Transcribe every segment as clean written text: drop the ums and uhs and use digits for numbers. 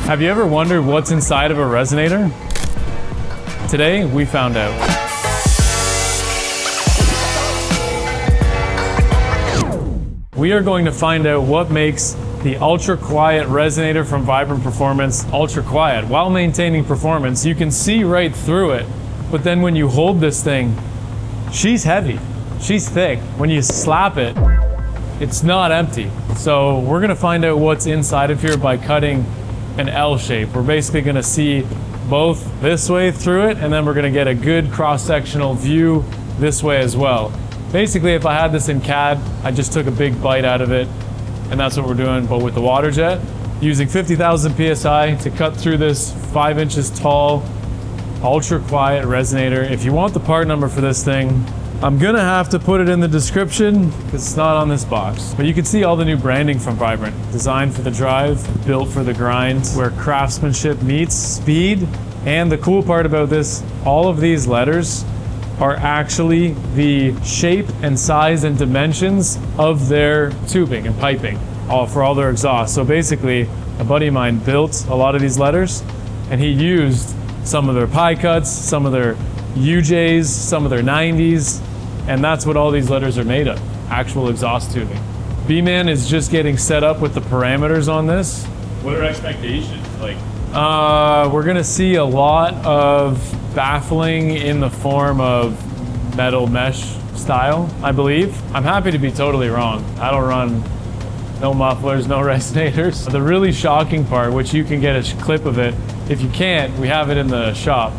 Have you ever wondered what's inside of a Resonator? Today, we found out. We are going to find out what makes the ultra quiet Resonator from Vibrant Performance ultra quiet. While maintaining performance, you can see right through it, but then when you hold this thing, she's heavy, she's thick. When you slap it, it's not empty. So we're gonna find out what's inside of here by cutting an L shape. We're basically gonna see both this way through it, and then we're gonna get a good cross-sectional view this way as well. Basically, if I had this in CAD, I just took a big bite out of it, and that's what we're doing, but with the water jet, using 50,000 PSI to cut through this 5 inches tall, ultra quiet Resonator. If you want the part number for this thing, I'm gonna have to put it in the description because it's not on this box. But you can see all the new branding from Vibrant. Designed for the drive, built for the grind, where craftsmanship meets speed. And the cool part about this, all of these letters are actually the shape and size and dimensions of their tubing and piping for all their exhaust. So basically, a buddy of mine built a lot of these letters, and he used some of their pie cuts, some of their UJs, some of their 90s, and that's what all these letters are made of, actual exhaust tubing. B-Man is just getting set up with the parameters on this. What are expectations? Like, we're gonna see a lot of baffling in the form of metal mesh style, I believe. I'm happy to be totally wrong. I don't run no mufflers, no resonators. The really shocking part, which you can get a clip of it, if you can't, we have it in the shop.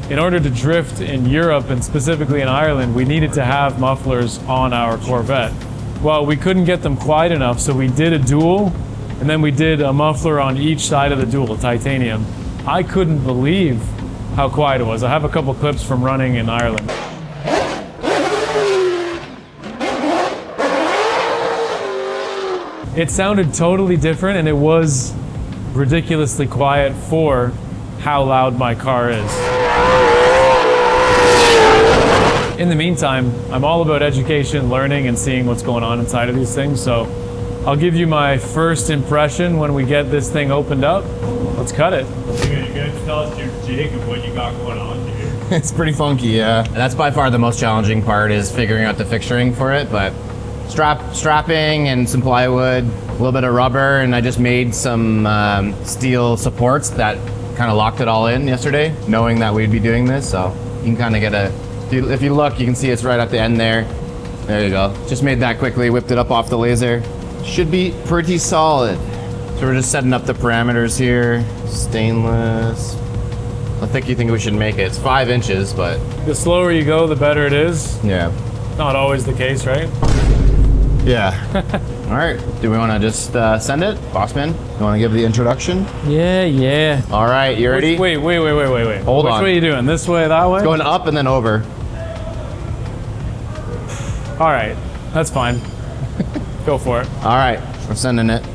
In order to drift in Europe, and specifically in Ireland, we needed to have mufflers on our Corvette. Well, we couldn't get them quiet enough, so we did a dual, and then we did a muffler on each side of the dual, titanium. I couldn't believe how quiet it was. I have a couple clips from running in Ireland. It sounded totally different, and it was ridiculously quiet for how loud my car is. In the meantime, I'm all about education, learning, and seeing what's going on inside of these things. So I'll give you my first impression when we get this thing opened up. Let's cut it. you're gonna tell us your jig of what you got going on here. It's pretty funky, yeah. That's by far the most challenging part, is figuring out the fixturing for it, but strapping and some plywood, a little bit of rubber, and I just made some steel supports that kind of locked it all in yesterday, knowing that we'd be doing this. So you can kind of get a, if you look, you can see it's right at the end there. There you go. Just made that quickly, whipped it up off the laser. Should be pretty solid. So we're just setting up the parameters here. Stainless. How thick do you think we should make it? It's 5 inches, but... The slower you go, the better it is. Yeah. Not always the case, right? Yeah. All right. Do we want to just send it? Bossman, you want to give the introduction? Yeah. All right, you ready? Wait. Hold on. Which way are you doing? This way, that way? Going up and then over. All right, that's fine. Go for it. All right, we're sending it.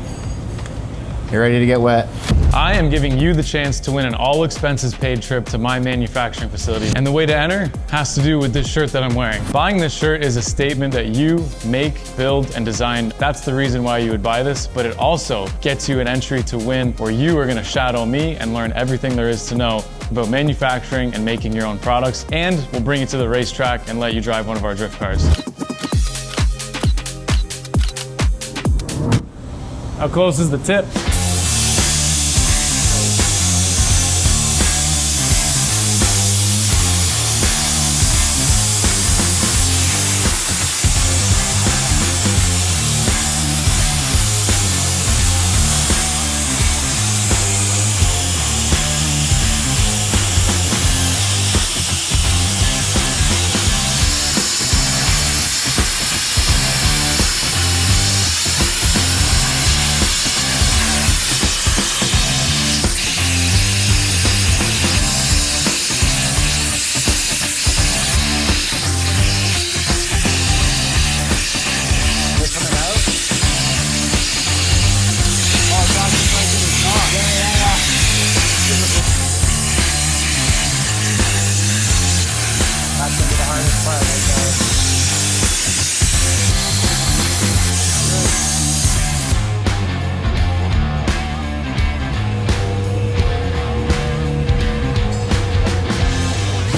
You ready to get wet? I am giving you the chance to win an all expenses paid trip to my manufacturing facility. And the way to enter has to do with this shirt that I'm wearing. Buying this shirt is a statement that you make, build, and design. That's the reason why you would buy this, but it also gets you an entry to win where you are gonna shadow me and learn everything there is to know about manufacturing and making your own products. And we'll bring you to the racetrack and let you drive one of our drift cars. How close is the tip?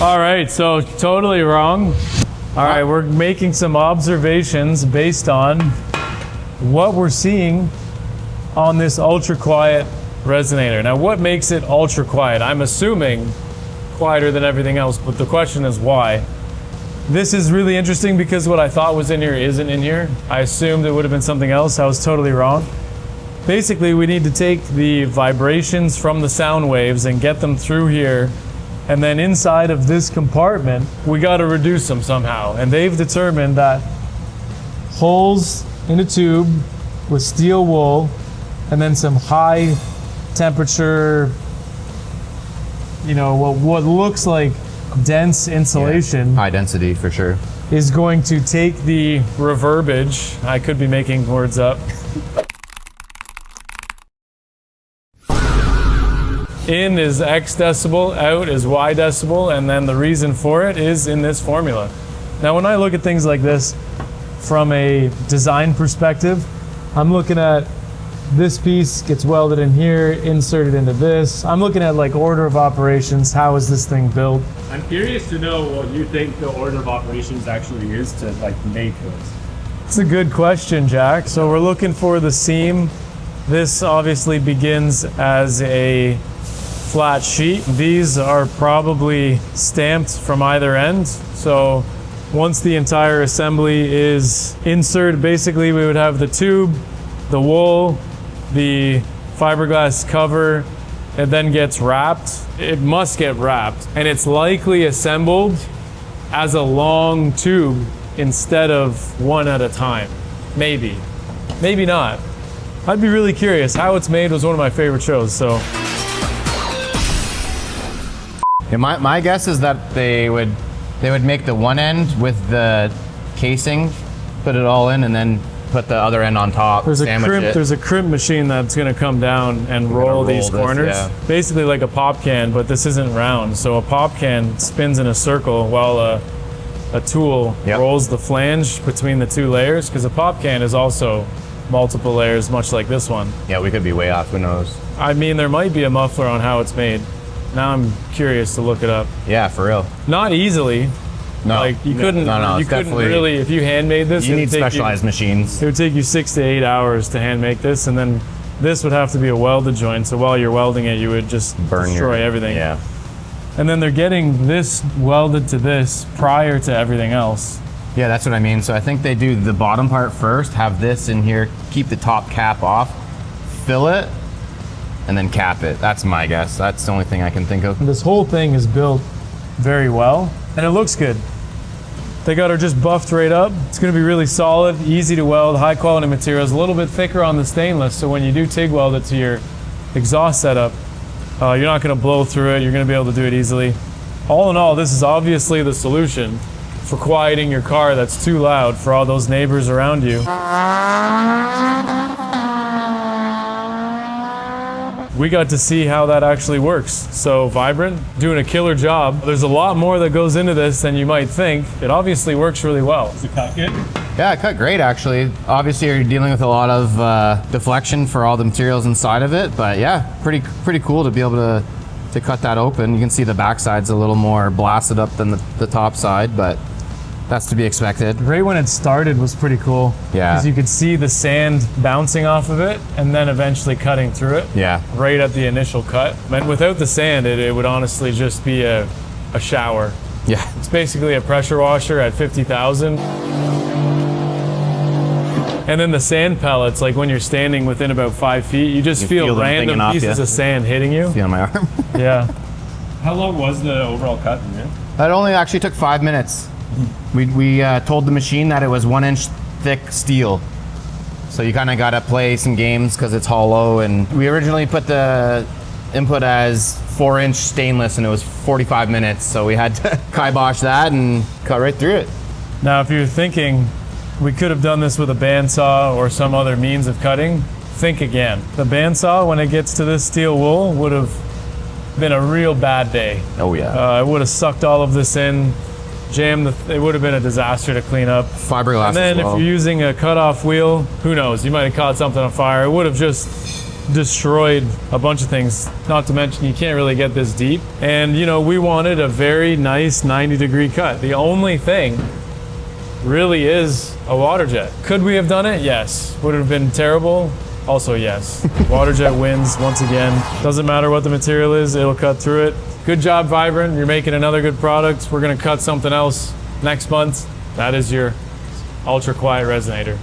All right, so totally wrong. All right, we're making some observations based on what we're seeing on this ultra quiet resonator. Now, what makes it ultra quiet? I'm assuming quieter than everything else, but the question is why. This is really interesting because what I thought was in here isn't in here. I assumed it would have been something else. I was totally wrong. Basically, we need to take the vibrations from the sound waves and get them through here. And then inside of this compartment, we got to reduce them somehow. And they've determined that holes in a tube with steel wool and then some high temperature, you know, what looks like dense insulation. Yeah, high density for sure. Is going to take the reverbage. I could be making words up. In is X decibel, out is Y decibel, and then the reason for it is in this formula. Now, when I look at things like this from a design perspective, I'm looking at this piece gets welded in here, inserted into this. I'm looking at like order of operations. How is this thing built? I'm curious to know what you think the order of operations actually is to like make this. It's a good question, Jack. So we're looking for the seam. This obviously begins as a flat sheet. These are probably stamped from either end. So once the entire assembly is inserted, basically we would have the tube, the wool, the fiberglass cover. It then gets wrapped. It must get wrapped, and it's likely assembled as a long tube instead of one at a time. Maybe not. I'd be really curious. How it's made was one of my favorite shows, so. Yeah, my guess is that they would make the one end with the casing, put it all in, and then put the other end on top. There's a crimp machine that's going to come down and roll these corners. Yeah. Basically like a pop can, but this isn't round. So a pop can spins in a circle while a tool rolls the flange between the two layers, because a pop can is also multiple layers, much like this one. Yeah, we could be way off. Who knows? I mean, there might be a muffler on how it's made. Now I'm curious to look it up. Yeah, for real. Not easily. No, like you couldn't. No, you couldn't really. If you handmade this, you need specialized machines. It would take you 6 to 8 hours to hand make this, and then this would have to be a welded joint. So while you're welding it, you would just destroy everything. Yeah. And then they're getting this welded to this prior to everything else. Yeah, that's what I mean. So I think they do the bottom part first, have this in here, keep the top cap off, fill it, and then cap it. That's my guess. That's the only thing I can think of. This whole thing is built very well, and it looks good. They got her just buffed right up. It's gonna be really solid, easy to weld, high quality materials, a little bit thicker on the stainless, so when you do TIG weld it to your exhaust setup, you're not gonna blow through it, you're gonna be able to do it easily. All in all, this is obviously the solution for quieting your car that's too loud for all those neighbors around you. We got to see how that actually works. So Vibrant, doing a killer job. There's a lot more that goes into this than you might think. It obviously works really well. Is it cut good? Yeah, it cut great actually. Obviously you're dealing with a lot of deflection for all the materials inside of it, but yeah, pretty cool to be able to cut that open. You can see the backside's a little more blasted up than the top side, but that's to be expected. Right when it started was pretty cool. Yeah. Because you could see the sand bouncing off of it and then eventually cutting through it. Yeah. Right at the initial cut. And without the sand, it would honestly just be a shower. Yeah. It's basically a pressure washer at 50,000. And then the sand pellets, like when you're standing within about 5 feet, you just feel random pieces of sand hitting you. See on my arm. Yeah. How long was the overall cut, man? That only actually took 5 minutes. We told the machine that it was 1 inch thick steel. So you kind of got to play some games because it's hollow. And we originally put the input as 4-inch stainless and it was 45 minutes. So we had to kibosh that and cut right through it. Now, if you're thinking we could have done this with a bandsaw or some other means of cutting, think again. The bandsaw, when it gets to this steel wool, would have been a real bad day. Oh yeah. It would have sucked all of this in. It would have been a disaster to clean up. Fiberglass And then as well. if you're using a cutoff wheel, who knows? You might have caught something on fire. It would have just destroyed a bunch of things. Not to mention, you can't really get this deep. And you know, we wanted a very nice 90-degree cut. The only thing really is a water jet. Could we have done it? Yes. Would it have been terrible? Also yes. Water jet wins once again. Doesn't matter what the material is, it'll cut through it. Good job, Vibrant. You're making another good product. We're gonna cut something else next month. That is your ultra quiet resonator.